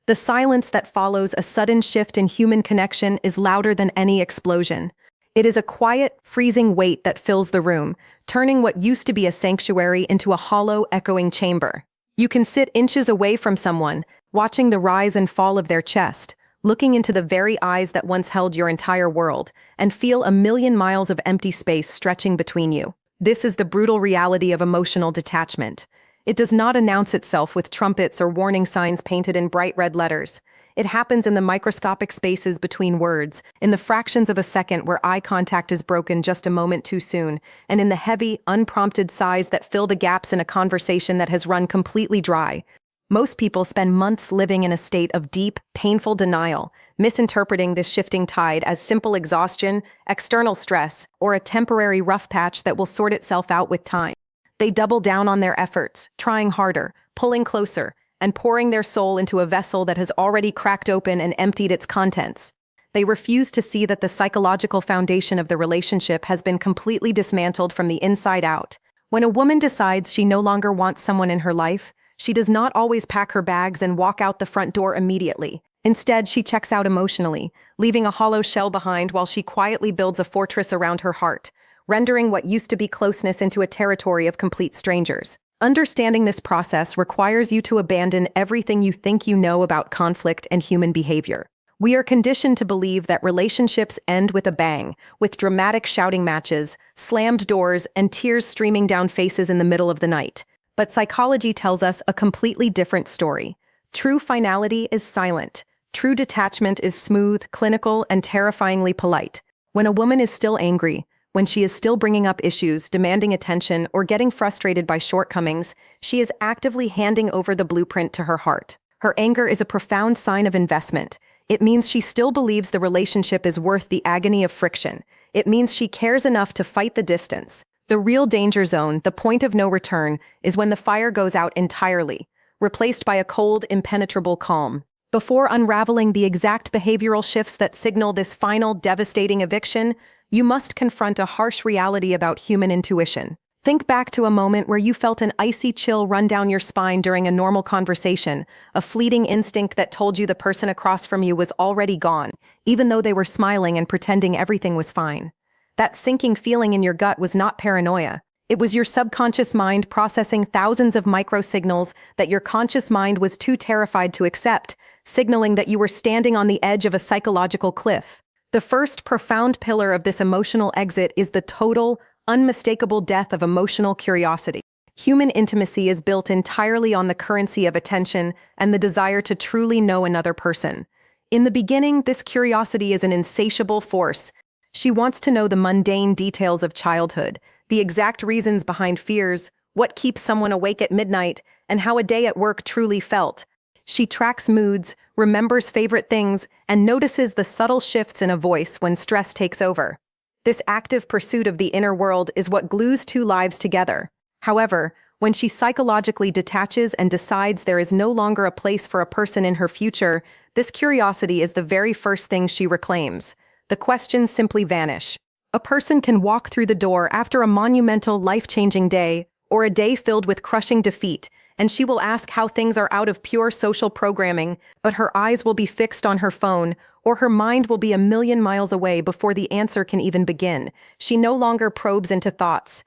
The silence that follows a sudden shift in human connection is louder than any explosion. It is a quiet, freezing weight that fills the room, turning what used to be a sanctuary into a hollow, echoing chamber. You can sit inches away from someone, watching the rise and fall of their chest, looking into the very eyes that once held your entire world, and feel a million miles of empty space stretching between you. This is the brutal reality of emotional detachment. It does not announce itself with trumpets or warning signs painted in bright red letters. It happens in the microscopic spaces between words, in the fractions of a second where eye contact is broken just a moment too soon, and in the heavy, unprompted sighs that fill the gaps in a conversation that has run completely dry. Most people spend months living in a state of deep, painful denial, misinterpreting this shifting tide as simple exhaustion, external stress, or a temporary rough patch that will sort itself out with time. They double down on their efforts, trying harder, pulling closer, and pouring their soul into a vessel that has already cracked open and emptied its contents. They refuse to see that the psychological foundation of the relationship has been completely dismantled from the inside out. When a woman decides she no longer wants someone in her life, she does not always pack her bags and walk out the front door immediately. Instead, she checks out emotionally, leaving a hollow shell behind while she quietly builds a fortress around her heart, rendering what used to be closeness into a territory of complete strangers. Understanding this process requires you to abandon everything you think you know about conflict and human behavior. We are conditioned to believe that relationships end with a bang, with dramatic shouting matches, slammed doors, and tears streaming down faces in the middle of the night. But psychology tells us a completely different story. True finality is silent. True detachment is smooth, clinical, and terrifyingly polite. When a woman is still angry, when she is still bringing up issues, demanding attention, or getting frustrated by shortcomings, she is actively handing over the blueprint to her heart. Her anger is a profound sign of investment. It means she still believes the relationship is worth the agony of friction. It means she cares enough to fight the distance. The real danger zone, the point of no return, is when the fire goes out entirely, replaced by a cold, impenetrable calm. Before unraveling the exact behavioral shifts that signal this final, devastating eviction, you must confront a harsh reality about human intuition. Think back to a moment where you felt an icy chill run down your spine during a normal conversation, a fleeting instinct that told you the person across from you was already gone, even though they were smiling and pretending everything was fine. That sinking feeling in your gut was not paranoia. It was your subconscious mind processing thousands of microsignals that your conscious mind was too terrified to accept, signaling that you were standing on the edge of a psychological cliff. The first profound pillar of this emotional exit is the total, unmistakable death of emotional curiosity. Human intimacy is built entirely on the currency of attention and the desire to truly know another person. In the beginning, this curiosity is an insatiable force. She wants to know the mundane details of childhood, the exact reasons behind fears, what keeps someone awake at midnight, and how a day at work truly felt. She tracks moods, remembers favorite things, and notices the subtle shifts in a voice when stress takes over. This active pursuit of the inner world is what glues two lives together. However, when she psychologically detaches and decides there is no longer a place for a person in her future, this curiosity is the very first thing she reclaims. The questions simply vanish. A person can walk through the door after a monumental, life-changing day, or a day filled with crushing defeat, and she will ask how things are out of pure social programming, but her eyes will be fixed on her phone, or her mind will be a million miles away before the answer can even begin. She no longer probes into thoughts.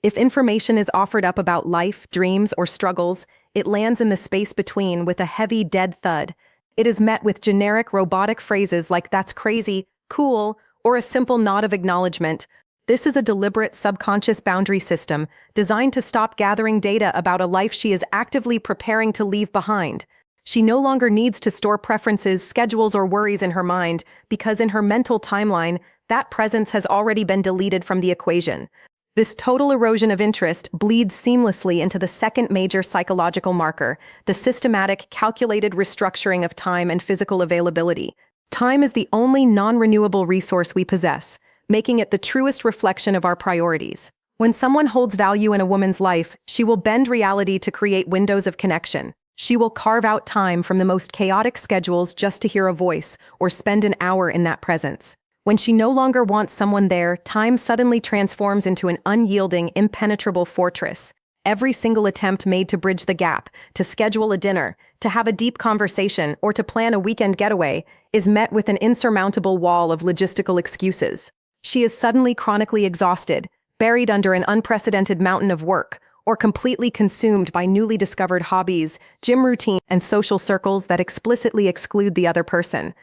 If information is offered up about life, dreams, or struggles, it lands in the space between with a heavy, dead thud. It is met with generic, robotic phrases like "that's crazy," "cool," or a simple nod of acknowledgement. This is a deliberate subconscious boundary system designed to stop gathering data about a life she is actively preparing to leave behind. She no longer needs to store preferences, schedules, or worries in her mind because in her mental timeline, that presence has already been deleted from the equation. This total erosion of interest bleeds seamlessly into the second major psychological marker, the systematic, calculated restructuring of time and physical availability. Time is the only non-renewable resource we possess, making it the truest reflection of our priorities. When someone holds value in a woman's life, she will bend reality to create windows of connection. She will carve out time from the most chaotic schedules just to hear a voice or spend an hour in that presence. When she no longer wants someone there, time suddenly transforms into an unyielding, impenetrable fortress. Every single attempt made to bridge the gap, to schedule a dinner, to have a deep conversation, or to plan a weekend getaway is met with an insurmountable wall of logistical excuses. She is suddenly chronically exhausted, buried under an unprecedented mountain of work, or completely consumed by newly discovered hobbies, gym routine, and social circles that explicitly exclude the other person.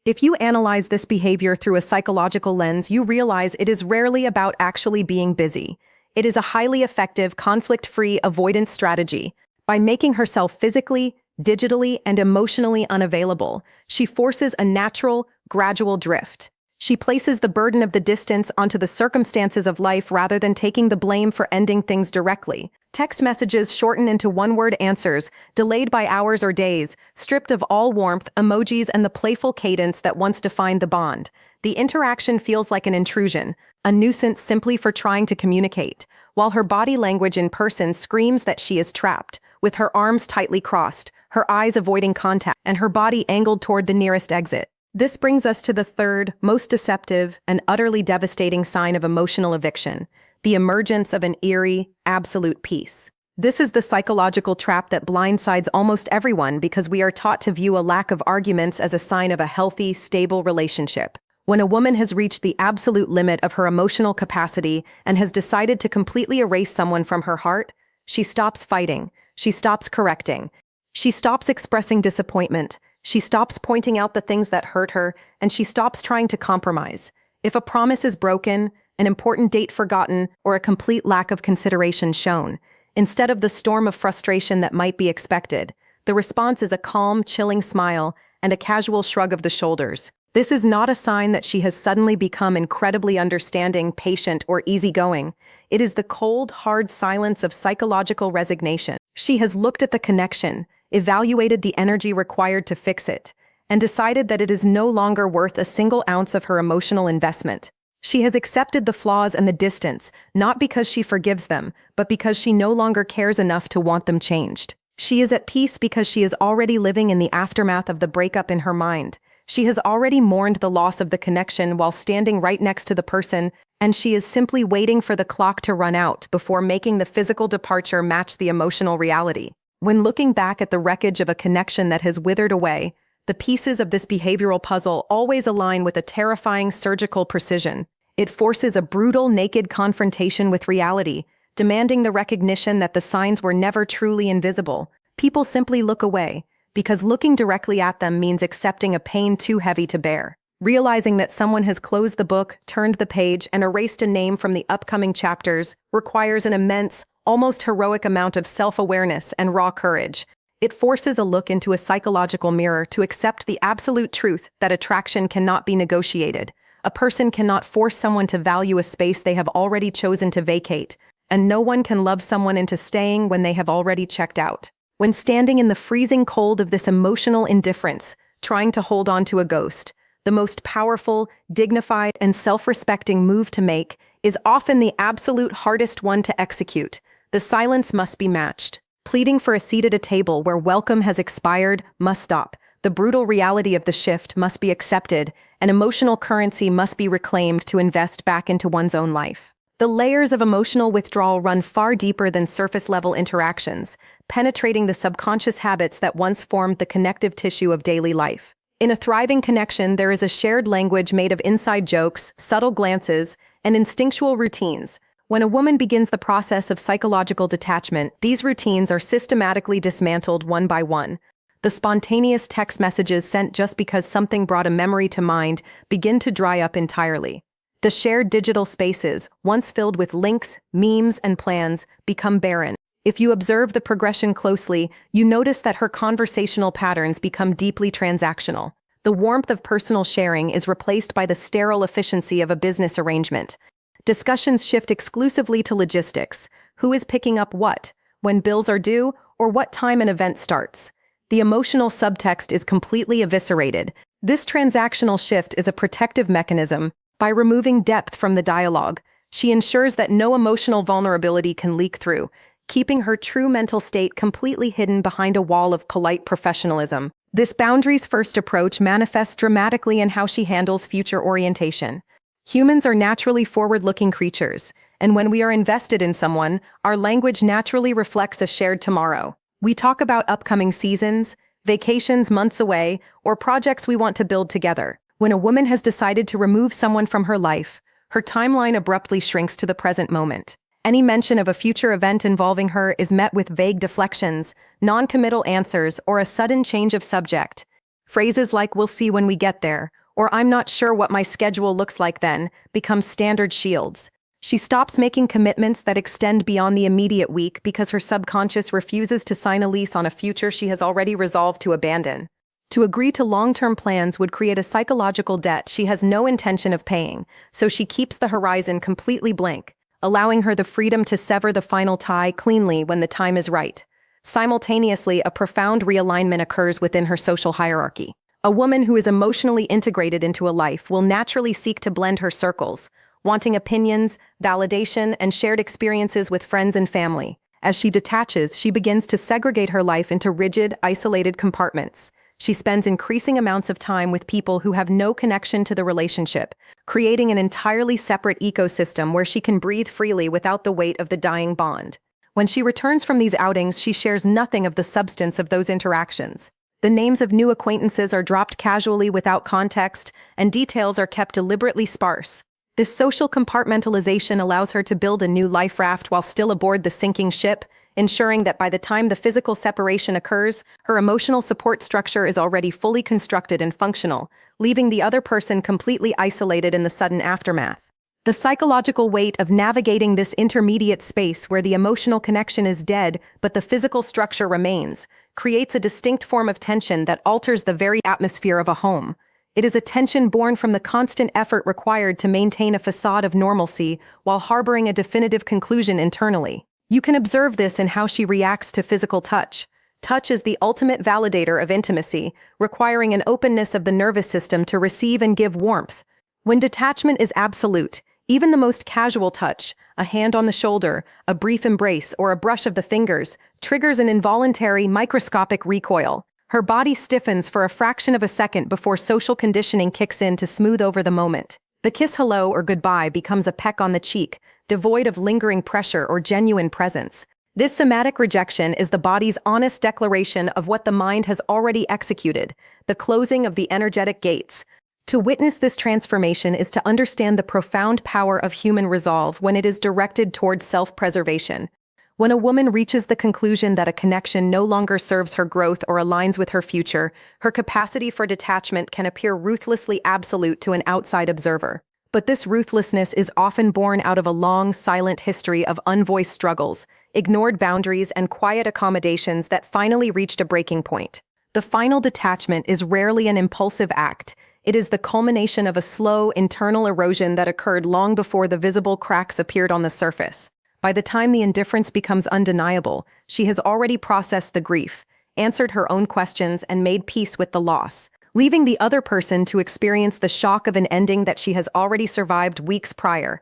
If you analyze this behavior through a psychological lens, you realize it is rarely about actually being busy. It is a highly effective, conflict-free avoidance strategy. By making herself physically, digitally, and emotionally unavailable, she forces a natural, gradual drift. She places the burden of the distance onto the circumstances of life rather than taking the blame for ending things directly. Text messages shorten into one-word answers, delayed by hours or days, stripped of all warmth, emojis, and the playful cadence that once defined the bond. The interaction feels like an intrusion, a nuisance simply for trying to communicate, while her body language in person screams that she is trapped, with her arms tightly crossed, her eyes avoiding contact, and her body angled toward the nearest exit. This brings us to the third, most deceptive, and utterly devastating sign of emotional eviction: the emergence of an eerie, absolute peace. This is the psychological trap that blindsides almost everyone because we are taught to view a lack of arguments as a sign of a healthy, stable relationship. When a woman has reached the absolute limit of her emotional capacity and has decided to completely erase someone from her heart, she stops fighting, she stops correcting, she stops expressing disappointment, she stops pointing out the things that hurt her, and she stops trying to compromise. If a promise is broken, an important date forgotten, or a complete lack of consideration shown, instead of the storm of frustration that might be expected, the response is a calm, chilling smile and a casual shrug of the shoulders. This is not a sign that she has suddenly become incredibly understanding, patient, or easygoing. It is the cold, hard silence of psychological resignation. She has looked at the connection, evaluated the energy required to fix it, and decided that it is no longer worth a single ounce of her emotional investment. She has accepted the flaws and the distance, not because she forgives them, but because she no longer cares enough to want them changed. She is at peace because she is already living in the aftermath of the breakup in her mind. She has already mourned the loss of the connection while standing right next to the person, and she is simply waiting for the clock to run out before making the physical departure match the emotional reality. When looking back at the wreckage of a connection that has withered away, the pieces of this behavioral puzzle always align with a terrifying surgical precision. It forces a brutal, naked confrontation with reality, demanding the recognition that the signs were never truly invisible. People simply look away, because looking directly at them means accepting a pain too heavy to bear. Realizing that someone has closed the book, turned the page, and erased a name from the upcoming chapters requires an immense, almost heroic amount of self-awareness and raw courage. It forces a look into a psychological mirror to accept the absolute truth that attraction cannot be negotiated. A person cannot force someone to value a space they have already chosen to vacate, and no one can love someone into staying when they have already checked out. When standing in the freezing cold of this emotional indifference, trying to hold on to a ghost, the most powerful, dignified, and self-respecting move to make is often the absolute hardest one to execute. The silence must be matched. Pleading for a seat at a table where welcome has expired must stop. The brutal reality of the shift must be accepted, and emotional currency must be reclaimed to invest back into one's own life. The layers of emotional withdrawal run far deeper than surface-level interactions, penetrating the subconscious habits that once formed the connective tissue of daily life. In a thriving connection, there is a shared language made of inside jokes, subtle glances, and instinctual routines. When a woman begins the process of psychological detachment, these routines are systematically dismantled one by one. The spontaneous text messages sent just because something brought a memory to mind begin to dry up entirely. The shared digital spaces, once filled with links, memes, and plans, become barren. If you observe the progression closely, you notice that her conversational patterns become deeply transactional. The warmth of personal sharing is replaced by the sterile efficiency of a business arrangement. Discussions shift exclusively to logistics: who is picking up what, when bills are due, or what time an event starts. The emotional subtext is completely eviscerated. This transactional shift is a protective mechanism. By removing depth from the dialogue, she ensures that no emotional vulnerability can leak through, keeping her true mental state completely hidden behind a wall of polite professionalism. This boundaries-first approach manifests dramatically in how she handles future orientation. Humans are naturally forward-looking creatures, And when we are invested in someone, our language naturally reflects a shared tomorrow. We talk about upcoming seasons, vacations months away, or projects we want to build together. When a woman has decided to remove someone from her life, her timeline abruptly shrinks to the present moment. Any mention of a future event involving her is met with vague deflections, non-committal answers, or a sudden change of subject. Phrases like "we'll see when we get there," or "I'm not sure what my schedule looks like then," become standard shields. She stops making commitments that extend beyond the immediate week because her subconscious refuses to sign a lease on a future she has already resolved to abandon. To agree to long-term plans would create a psychological debt she has no intention of paying, so she keeps the horizon completely blank, allowing her the freedom to sever the final tie cleanly when the time is right. Simultaneously, a profound realignment occurs within her social hierarchy. A woman who is emotionally integrated into a life will naturally seek to blend her circles, wanting opinions, validation, and shared experiences with friends and family. As she detaches, she begins to segregate her life into rigid, isolated compartments. She spends increasing amounts of time with people who have no connection to the relationship, creating an entirely separate ecosystem where she can breathe freely without the weight of the dying bond. When she returns from these outings, she shares nothing of the substance of those interactions. The names of new acquaintances are dropped casually without context, and details are kept deliberately sparse. This social compartmentalization allows her to build a new life raft while still aboard the sinking ship, ensuring that by the time the physical separation occurs, her emotional support structure is already fully constructed and functional, leaving the other person completely isolated in the sudden aftermath. The psychological weight of navigating this intermediate space where the emotional connection is dead but the physical structure remains creates a distinct form of tension that alters the very atmosphere of a home. It is a tension born from the constant effort required to maintain a facade of normalcy while harboring a definitive conclusion internally. You can observe this in how she reacts to physical touch. Touch is the ultimate validator of intimacy, requiring an openness of the nervous system to receive and give warmth. When detachment is absolute, even the most casual touch, a hand on the shoulder, a brief embrace, or a brush of the fingers, triggers an involuntary, microscopic recoil. Her body stiffens for a fraction of a second before social conditioning kicks in to smooth over the moment. The kiss hello or goodbye becomes a peck on the cheek, devoid of lingering pressure or genuine presence. This somatic rejection is the body's honest declaration of what the mind has already executed, the closing of the energetic gates. To witness this transformation is to understand the profound power of human resolve when it is directed towards self-preservation. When a woman reaches the conclusion that a connection no longer serves her growth or aligns with her future, her capacity for detachment can appear ruthlessly absolute to an outside observer. But this ruthlessness is often born out of a long, silent history of unvoiced struggles, ignored boundaries, and quiet accommodations that finally reached a breaking point. The final detachment is rarely an impulsive act. It is the culmination of a slow, internal erosion that occurred long before the visible cracks appeared on the surface. By the time the indifference becomes undeniable, she has already processed the grief, answered her own questions, and made peace with the loss, leaving the other person to experience the shock of an ending that she has already survived weeks prior.